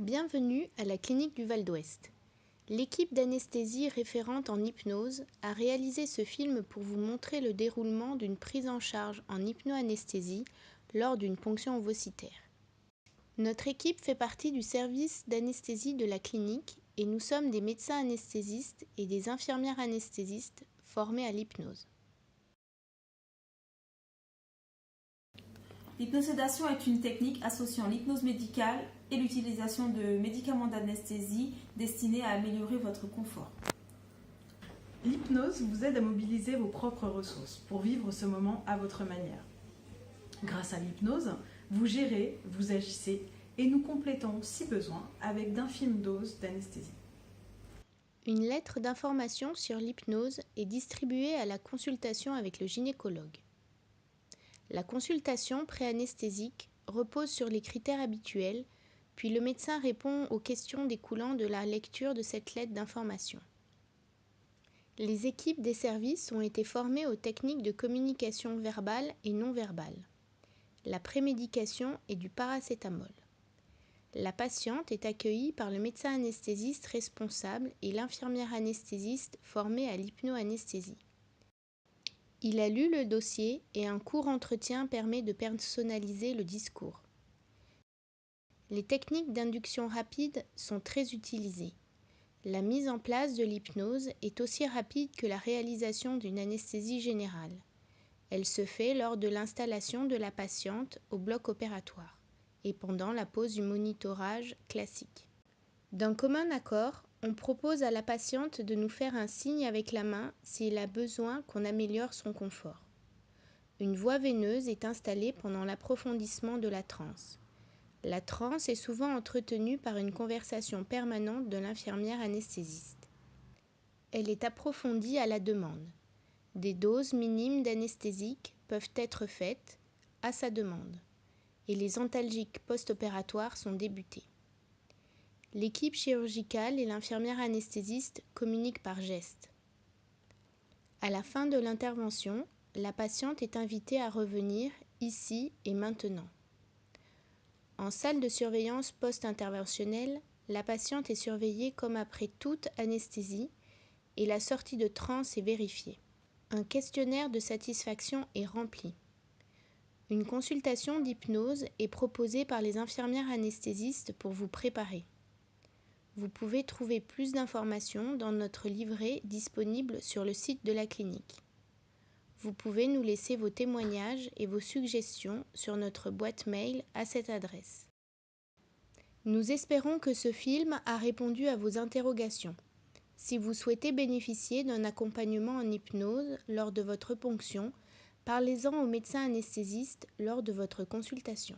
Bienvenue à la clinique du Val d'Ouest. L'équipe d'anesthésie référente en hypnose a réalisé ce film pour vous montrer le déroulement d'une prise en charge en hypnoanesthésie lors d'une ponction ovocitaire. Notre équipe fait partie du service d'anesthésie de la clinique et nous sommes des médecins anesthésistes et des infirmières anesthésistes formés à l'hypnose. L'hypnosédation est une technique associant l'hypnose médicale et l'utilisation de médicaments d'anesthésie destinés à améliorer votre confort. L'hypnose vous aide à mobiliser vos propres ressources pour vivre ce moment à votre manière. Grâce à l'hypnose, vous gérez, vous agissez et nous complétons, si besoin, avec d'infimes doses d'anesthésie. Une lettre d'information sur l'hypnose est distribuée à la consultation avec le gynécologue. La consultation préanesthésique repose sur les critères habituels, puis le médecin répond aux questions découlant de la lecture de cette lettre d'information. Les équipes des services ont été formées aux techniques de communication verbale et non verbale. La prémédication est du paracétamol. La patiente est accueillie par le médecin anesthésiste responsable et l'infirmière anesthésiste formée à l'hypnoanesthésie. Il a lu le dossier et un court entretien permet de personnaliser le discours. Les techniques d'induction rapide sont très utilisées. La mise en place de l'hypnose est aussi rapide que la réalisation d'une anesthésie générale. Elle se fait lors de l'installation de la patiente au bloc opératoire et pendant la pause du monitorage classique. D'un commun accord, on propose à la patiente de nous faire un signe avec la main s'il a besoin qu'on améliore son confort. Une voie veineuse est installée pendant l'approfondissement de la transe. La transe est souvent entretenue par une conversation permanente de l'infirmière anesthésiste. Elle est approfondie à la demande. Des doses minimes d'anesthésique peuvent être faites à sa demande et les antalgiques post-opératoires sont débutés. L'équipe chirurgicale et l'infirmière anesthésiste communiquent par gestes. À la fin de l'intervention, la patiente est invitée à revenir ici et maintenant. En salle de surveillance post-interventionnelle, la patiente est surveillée comme après toute anesthésie et la sortie de transe est vérifiée. Un questionnaire de satisfaction est rempli. Une consultation d'hypnose est proposée par les infirmières anesthésistes pour vous préparer. Vous pouvez trouver plus d'informations dans notre livret disponible sur le site de la clinique. Vous pouvez nous laisser vos témoignages et vos suggestions sur notre boîte mail à cette adresse. Nous espérons que ce film a répondu à vos interrogations. Si vous souhaitez bénéficier d'un accompagnement en hypnose lors de votre ponction, parlez-en au médecin anesthésiste lors de votre consultation.